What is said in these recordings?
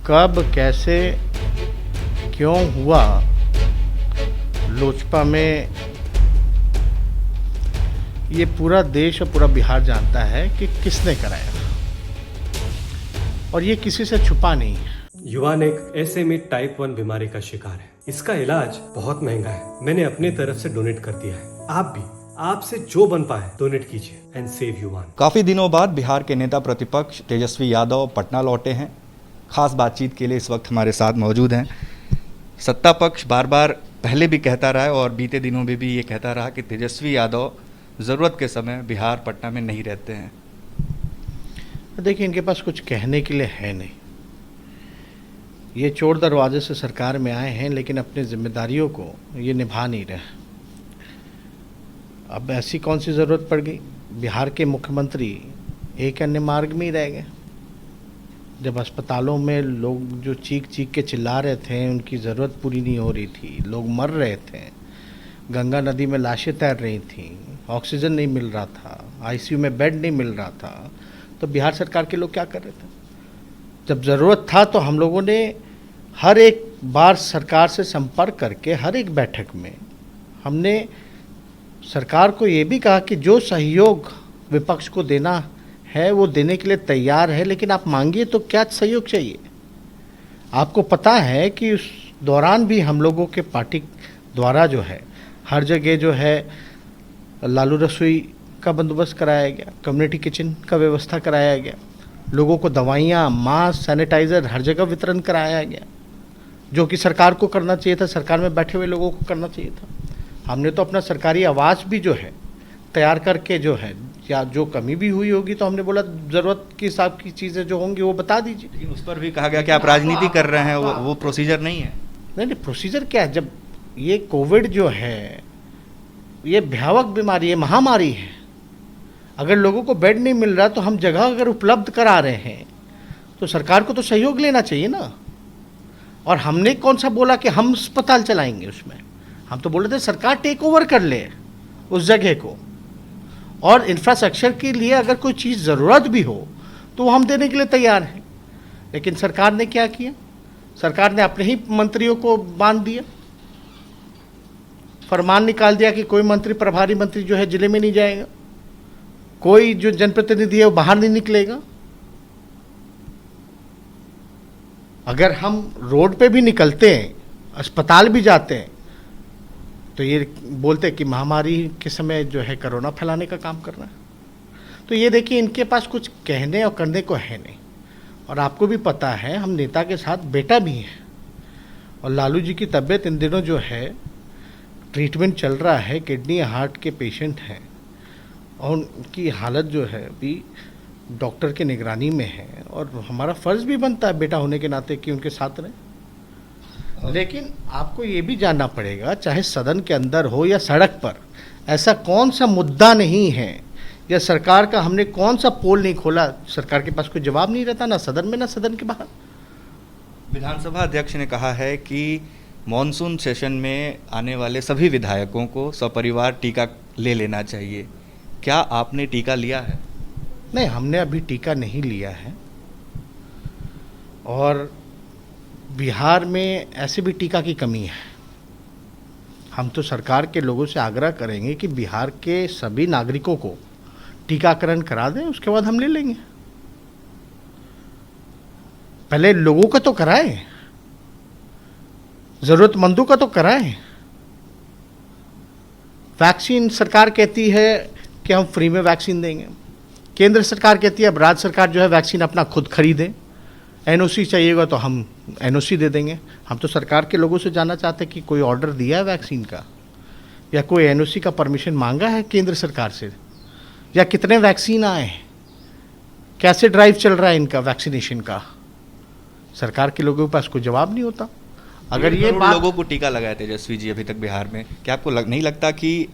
कब कैसे क्यों हुआ, लोजपा में ये पूरा देश और पूरा बिहार जानता है कि किसने कराया, और ये किसी से छुपा नहीं है। युवान एक एसएमई टाइप 1 बीमारी का शिकार है। इसका इलाज बहुत महंगा है। मैंने अपनी तरफ से डोनेट कर दिया है। आप भी, आपसे जो बन पाए डोनेट कीजिए एंड सेव युवान। काफ़ी दिनों बाद बिहार के नेता प्रतिपक्ष तेजस्वी यादव पटना लौटे हैं। खास बातचीत के लिए इस वक्त हमारे साथ मौजूद हैं। सत्ता पक्ष बार बार पहले भी कहता रहा है और बीते दिनों में भी ये कहता रहा कि तेजस्वी यादव ज़रूरत के समय बिहार पटना में नहीं रहते हैं। देखिए, इनके पास कुछ कहने के लिए है नहीं। ये चोर दरवाजे से सरकार में आए हैं, लेकिन अपनी जिम्मेदारियों को ये निभा नहीं रहे। अब ऐसी कौन सी ज़रूरत पड़ गई? बिहार के मुख्यमंत्री एक अन्य मार्ग में ही रह गए। जब अस्पतालों में लोग जो चीख चीख के चिल्ला रहे थे, उनकी ज़रूरत पूरी नहीं हो रही थी, लोग मर रहे थे, गंगा नदी में लाशें तैर रही थीं, ऑक्सीजन नहीं मिल रहा था, आईसीयू में बेड नहीं मिल रहा था, तो बिहार सरकार के लोग क्या कर रहे थे? जब ज़रूरत था तो हम लोगों ने हर एक बार सरकार से संपर्क करके हर एक बैठक में हमने सरकार को ये भी कहा कि जो सहयोग विपक्ष को देना है वो देने के लिए तैयार है, लेकिन आप मांगिए तो क्या सहयोग चाहिए। आपको पता है कि उस दौरान भी हम लोगों के पार्टी द्वारा जो है हर जगह जो है लालू रसोई का बंदोबस्त कराया गया, कम्युनिटी किचन का व्यवस्था कराया गया, लोगों को दवाइयाँ, मास्क, सैनिटाइज़र हर जगह वितरण कराया गया, जो कि सरकार को करना चाहिए था, सरकार में बैठे हुए लोगों को करना चाहिए था। हमने तो अपना सरकारी आवास भी जो है तैयार करके जो है, या जो कमी भी हुई होगी तो हमने बोला ज़रूरत के हिसाब की चीज़ें जो होंगी वो बता दीजिए। लेकिन उस पर भी कहा गया कि आप राजनीति कर रहे हैं, वो प्रोसीजर नहीं है। नहीं, प्रोसीजर क्या है? जब ये कोविड जो है ये भयावह बीमारी है, महामारी है। अगर लोगों को बेड नहीं मिल रहा तो हम जगह अगर उपलब्ध करा रहे हैं तो सरकार को तो सहयोग लेना चाहिए ना। और हमने कौन सा बोला कि हम अस्पताल चलाएंगे? उसमें हम तो बोल रहे थे सरकार टेक ओवर कर ले उस जगह को, और इंफ्रास्ट्रक्चर के लिए अगर कोई चीज़ ज़रूरत भी हो तो वो हम देने के लिए तैयार हैं। लेकिन सरकार ने क्या किया? सरकार ने अपने ही मंत्रियों को बांध दिया, फरमान निकाल दिया कि कोई मंत्री, प्रभारी मंत्री जो है जिले में नहीं जाएगा, कोई जो जनप्रतिनिधि है वो बाहर नहीं निकलेगा। अगर हम रोड पे भी निकलते हैं, अस्पताल भी जाते हैं, तो ये बोलते हैं कि महामारी के समय जो है कोरोना फैलाने का काम कर रहा है। तो ये देखिए, इनके पास कुछ कहने और करने को है नहीं। और आपको भी पता है हम नेता के साथ बेटा भी हैं, और लालू जी की तबीयत इन दिनों जो है ट्रीटमेंट चल रहा है, किडनी हार्ट के पेशेंट हैं, और उनकी हालत जो है अभी डॉक्टर के निगरानी में है, और हमारा फ़र्ज़ भी बनता है बेटा होने के नाते कि उनके साथ रहें। लेकिन आपको ये भी जानना पड़ेगा, चाहे सदन के अंदर हो या सड़क पर, ऐसा कौन सा मुद्दा नहीं है या सरकार का हमने कौन सा पोल नहीं खोला, सरकार के पास कोई जवाब नहीं रहता, ना सदन में ना सदन के बाहर। विधानसभा अध्यक्ष ने कहा है कि मॉनसून सेशन में आने वाले सभी विधायकों को सपरिवार टीका ले लेना चाहिए। क्या आपने टीका लिया है? नहीं, हमने अभी टीका नहीं लिया है, और बिहार में ऐसे भी टीका की कमी है। हम तो सरकार के लोगों से आग्रह करेंगे कि बिहार के सभी नागरिकों को टीकाकरण करा दें, उसके बाद हम ले लेंगे। पहले लोगों का तो कराएं, ज़रूरतमंदों का तो कराएं। वैक्सीन सरकार कहती है कि हम फ्री में वैक्सीन देंगे, केंद्र सरकार कहती है अब राज्य सरकार जो है वैक्सीन अपना खुद खरीदें, एनओसी चाहिएगा तो हम एनओसी दे देंगे। हम तो सरकार के लोगों से जानना चाहते हैं कि कोई ऑर्डर दिया है वैक्सीन का, या कोई एनओसी का परमिशन मांगा है केंद्र सरकार से, या कितने वैक्सीन आए हैं, कैसे ड्राइव चल रहा है इनका वैक्सीनेशन का। सरकार के लोगों के पास कोई जवाब नहीं होता। अगर ये बात, लोगों को टीका लगाया तेजस्वी जी अभी तक बिहार में, क्या आपको नहीं लगता कि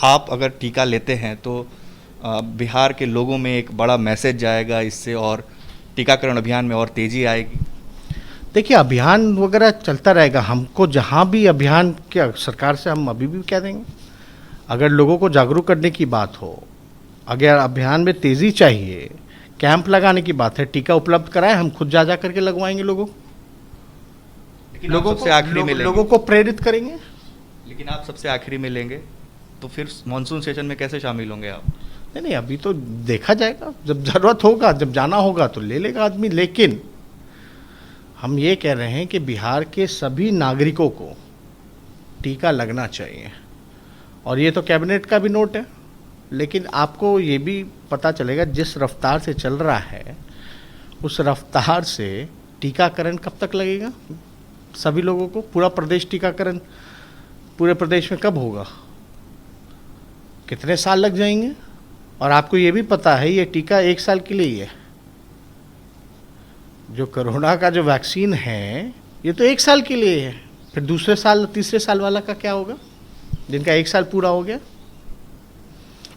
आप अगर टीका लेते हैं तो बिहार के लोगों में एक बड़ा मैसेज जाएगा इससे, और टीकाकरण अभियान में और तेज़ी आएगी? देखिए, अभियान वगैरह चलता रहेगा। हमको जहाँ भी अभियान क्या सरकार से हम अभी भी कह देंगे, अगर लोगों को जागरूक करने की बात हो, अगर अभियान में तेज़ी चाहिए कैंप लगाने की बात है, टीका उपलब्ध कराए, हम खुद जा करके लगवाएंगे लोगों को। लेकिन आप सबसे आखिरी में लेंगे। लोगों को प्रेरित करेंगे। लेकिन आप सबसे आखिरी में लेंगे तो फिर मॉनसून सेशन में कैसे शामिल होंगे आप? नहीं, अभी तो देखा जाएगा, जब जरूरत होगा, जब जाना होगा तो ले लेगा आदमी। लेकिन हम ये कह रहे हैं कि बिहार के सभी नागरिकों को टीका लगना चाहिए, और ये तो कैबिनेट का भी नोट है। लेकिन आपको ये भी पता चलेगा जिस रफ्तार से चल रहा है उस रफ्तार से टीकाकरण कब तक लगेगा सभी लोगों को। पूरा प्रदेश टीकाकरण पूरे प्रदेश में कब होगा, कितने साल लग जाएंगे। और आपको ये भी पता है ये टीका 1 साल के लिए ही है। जो कोरोना का जो वैक्सीन है ये तो 1 साल के लिए है, फिर दूसरे साल तीसरे साल वाला का क्या होगा, जिनका 1 साल पूरा हो गया,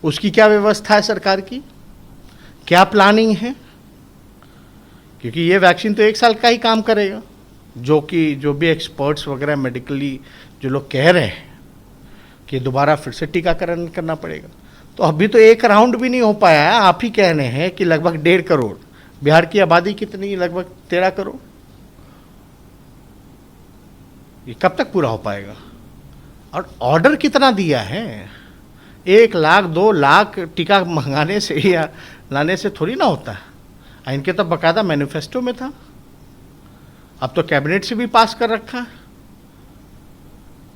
उसकी क्या व्यवस्था है सरकार की, क्या प्लानिंग है। क्योंकि ये वैक्सीन तो 1 साल का ही काम करेगा, जो भी एक्सपर्ट्स वगैरह मेडिकली जो लोग कह रहे हैं कि दोबारा फिर से टीकाकरण करना पड़ेगा। तो अभी तो 1 राउंड भी नहीं हो पाया है। आप ही कह रहे हैं कि लगभग 1.5 करोड़, बिहार की आबादी कितनी, लगभग 13 करोड़। ये कब तक पूरा हो पाएगा। और ऑर्डर कितना दिया है, 1 लाख 2 लाख टीका मंगाने से या लाने से थोड़ी ना होता है। इनके तो बकायदा मैनिफेस्टो में था, अब तो कैबिनेट से भी पास कर रखा है।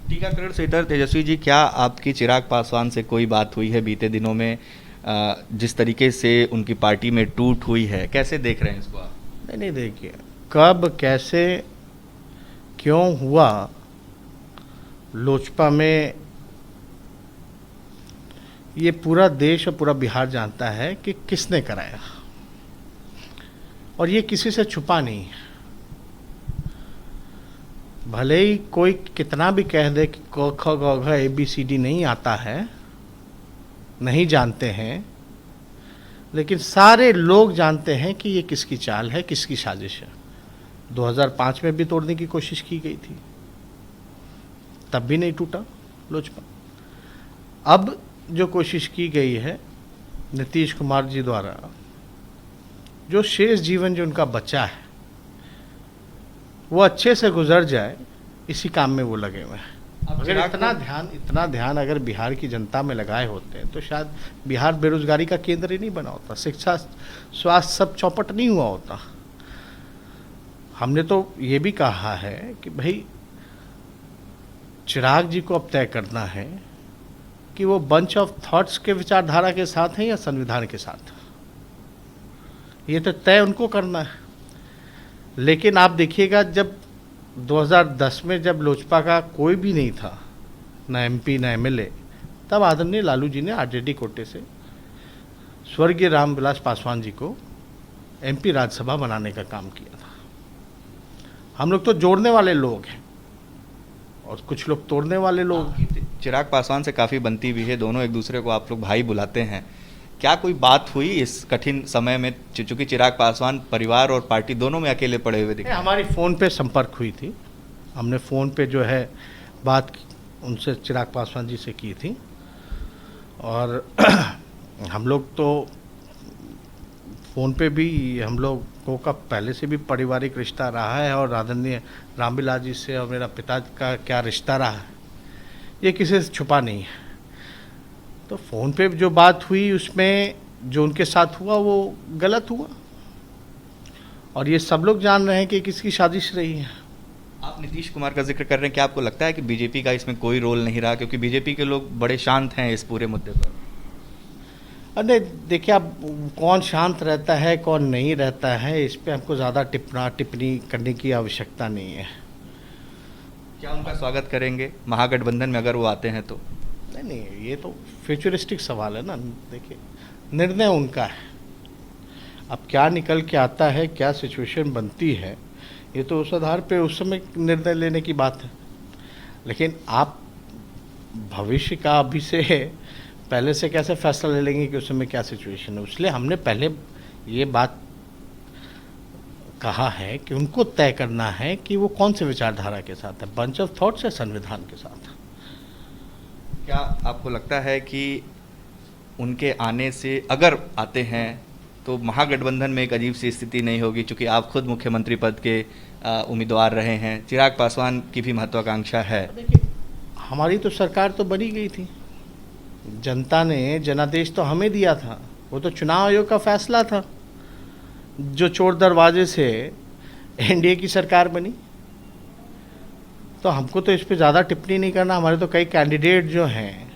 टीकाकरण से इधर तेजस्वी जी, क्या आपकी चिराग पासवान से कोई बात हुई है बीते दिनों में? जिस तरीके से उनकी पार्टी में टूट हुई है, कैसे देख रहे हैं इसको आप? नहीं, देखिए कब कैसे क्यों हुआ लोजपा में, ये पूरा देश और पूरा बिहार जानता है कि किसने कराया, और ये किसी से छुपा नहीं है। भले ही कोई कितना भी कह दे कि क ख ग घ ABCD नहीं आता है, नहीं जानते हैं, लेकिन सारे लोग जानते हैं कि ये किसकी चाल है, किसकी साजिश है। 2005 में भी तोड़ने की कोशिश की गई थी, तब भी नहीं टूटा लोजपा। अब जो कोशिश की गई है नीतीश कुमार जी द्वारा, जो शेष जीवन जो उनका बचा है वो अच्छे से गुजर जाए, इसी काम में वो लगे हुए हैं। अगर इतना ध्यान अगर बिहार की जनता में लगाए होते हैं तो शायद बिहार बेरोजगारी का केंद्र ही नहीं बना होता, शिक्षा स्वास्थ्य सब चौपट नहीं हुआ होता। हमने तो ये भी कहा है कि भाई चिराग जी को अब तय करना है कि वो बंच ऑफ थॉट्स के विचारधारा के साथ हैं या संविधान के साथ, ये तो तय उनको करना है। लेकिन आप देखिएगा जब 2010 में जब लोजपा का कोई भी नहीं था, ना MP ना MLA, तब आदरणीय लालू जी ने RJD कोटे से स्वर्गीय रामविलास पासवान जी को MP राज्यसभा बनाने का काम किया था। हम लोग तो जोड़ने वाले लोग हैं और कुछ लोग तोड़ने वाले लोग। चिराग पासवान से काफ़ी बनती भी है, दोनों एक दूसरे को आप लोग भाई बुलाते हैं। क्या कोई बात हुई इस कठिन समय में, चूंकि चिराग पासवान परिवार और पार्टी दोनों में अकेले पड़े हुए दिखे? हमारी फ़ोन पे संपर्क हुई थी, हमने फ़ोन पे जो है बात उनसे चिराग पासवान जी से की थी, और हम लोग तो फ़ोन पे भी हम लोगों का पहले से भी पारिवारिक रिश्ता रहा है, और आदरणीय रामविलास जी से और मेरा पिता का क्या रिश्ता रहा है ये किसी से छुपा नहीं है। तो फ़ोन पे जो बात हुई उसमें जो उनके साथ हुआ वो गलत हुआ, और ये सब लोग जान रहे हैं कि किसकी साजिश रही है। आप नीतीश कुमार का जिक्र कर रहे हैं, क्या आपको लगता है कि बीजेपी का इसमें कोई रोल नहीं रहा? क्योंकि बीजेपी के लोग बड़े शांत हैं इस पूरे मुद्दे पर। अरे देखिए, अब कौन शांत रहता है कौन नहीं रहता है, इस पे हमको ज़्यादा टिप्पणी करने की आवश्यकता नहीं है। क्या उनका स्वागत करेंगे महागठबंधन में अगर वो आते हैं तो? नहीं, ये तो फ्यूचरिस्टिक सवाल है ना। देखिए, निर्णय उनका है, अब क्या निकल के आता है, क्या सिचुएशन बनती है, ये तो उस आधार पे उस समय निर्णय लेने की बात है। लेकिन आप भविष्य का अभी से पहले से कैसे फैसला ले लेंगे कि उस समय क्या सिचुएशन है। इसलिए हमने पहले ये बात कहा है कि उनको तय करना है कि वो कौन से विचारधारा के साथ है, बंच ऑफ थॉट्स या संविधान के साथ। क्या आपको लगता है कि उनके आने से, अगर आते हैं तो महागठबंधन में एक अजीब सी स्थिति नहीं होगी, चूंकि आप खुद मुख्यमंत्री पद के उम्मीदवार रहे हैं, चिराग पासवान की भी महत्वाकांक्षा है। देखिए, हमारी तो सरकार तो बनी गई थी, जनता ने जनादेश तो हमें दिया था, वो तो चुनाव आयोग का फैसला था जो चोर दरवाजे से एनडीए की सरकार बनी। तो हमको तो इस पे ज़्यादा टिप्पणी नहीं करना। हमारे तो कई कैंडिडेट जो हैं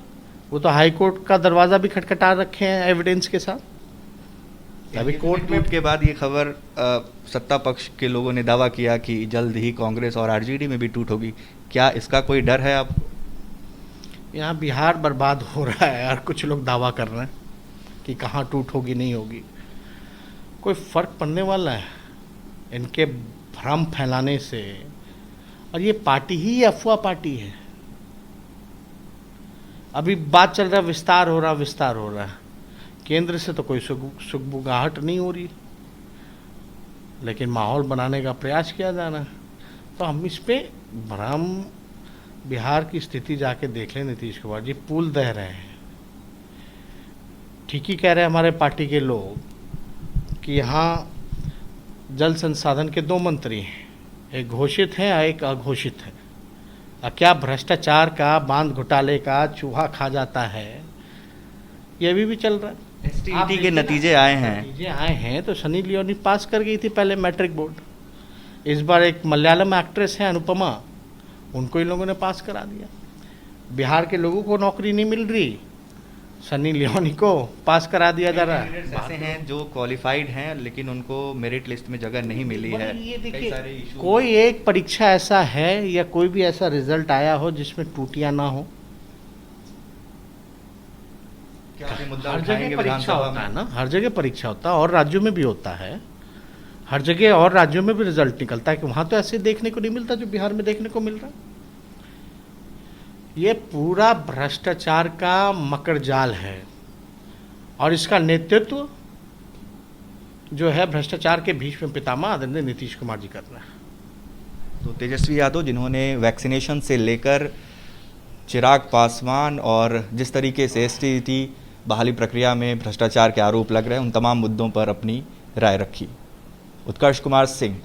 वो तो हाई कोर्ट का दरवाज़ा भी खटखटा रखे हैं एविडेंस के साथ। अभी कोर्ट में के बाद ये खबर सत्ता पक्ष के लोगों ने दावा किया कि जल्द ही कांग्रेस और आरजेडी में भी टूट होगी। क्या इसका कोई डर है आपको? यहाँ बिहार बर्बाद हो रहा है और कुछ लोग दावा कर रहे हैं कि कहाँ टूट होगी नहीं होगी। कोई फ़र्क पड़ने वाला है इनके भ्रम फैलाने से? और ये पार्टी ही अफवाह पार्टी है। अभी बात चल रहा है विस्तार हो रहा है। केंद्र से तो कोई सुगबुगाहट नहीं हो रही, लेकिन माहौल बनाने का प्रयास किया जा रहा है। तो हम इस पे भ्रम, बिहार की स्थिति जाके देख लें। नीतीश कुमार जी पुल दह रहे हैं, ठीक ही कह रहे हैं हमारे पार्टी के लोग कि यहाँ जल संसाधन के 2 मंत्री हैं, एक घोषित है और एक अघोषित है। और क्या भ्रष्टाचार का, बांध घोटाले का चूहा खा जाता है, ये अभी भी चल रहा है। एसटीईटी के नतीजे आए हैं तो सनी लियोनी पास कर गई थी पहले मैट्रिक बोर्ड। इस बार एक मलयालम एक्ट्रेस है अनुपमा, उनको इन लोगों ने पास करा दिया। बिहार के लोगों को नौकरी नहीं मिल रही, सनी लियोनी को पास करा दिया जा रहा है। ऐसे हैं जो क्वालिफाइड हैं लेकिन उनको मेरिट लिस्ट में जगह नहीं मिली है। ये देखिए, कोई एक परीक्षा ऐसा है या कोई भी ऐसा रिजल्ट आया हो जिसमें त्रुटियां ना हो? हर जगह परीक्षा होता है ना, हर जगह परीक्षा होता है और राज्यों में भी होता है। हर जगह और राज्यों में भी रिजल्ट निकलता है कि वहां तो ऐसे देखने को नहीं मिलता जो बिहार में देखने को मिल रहा है। ये पूरा भ्रष्टाचार का मकर जाल है और इसका नेतृत्व जो है भ्रष्टाचार के भीष्म पितामह आदरणीय नीतीश कुमार जी कर रहे हैं। तो तेजस्वी यादव, जिन्होंने वैक्सीनेशन से लेकर चिराग पासवान और जिस तरीके से एसटीईटी बहाली प्रक्रिया में भ्रष्टाचार के आरोप लग रहे हैं, उन तमाम मुद्दों पर अपनी राय रखी। उत्कर्ष कुमार सिंह।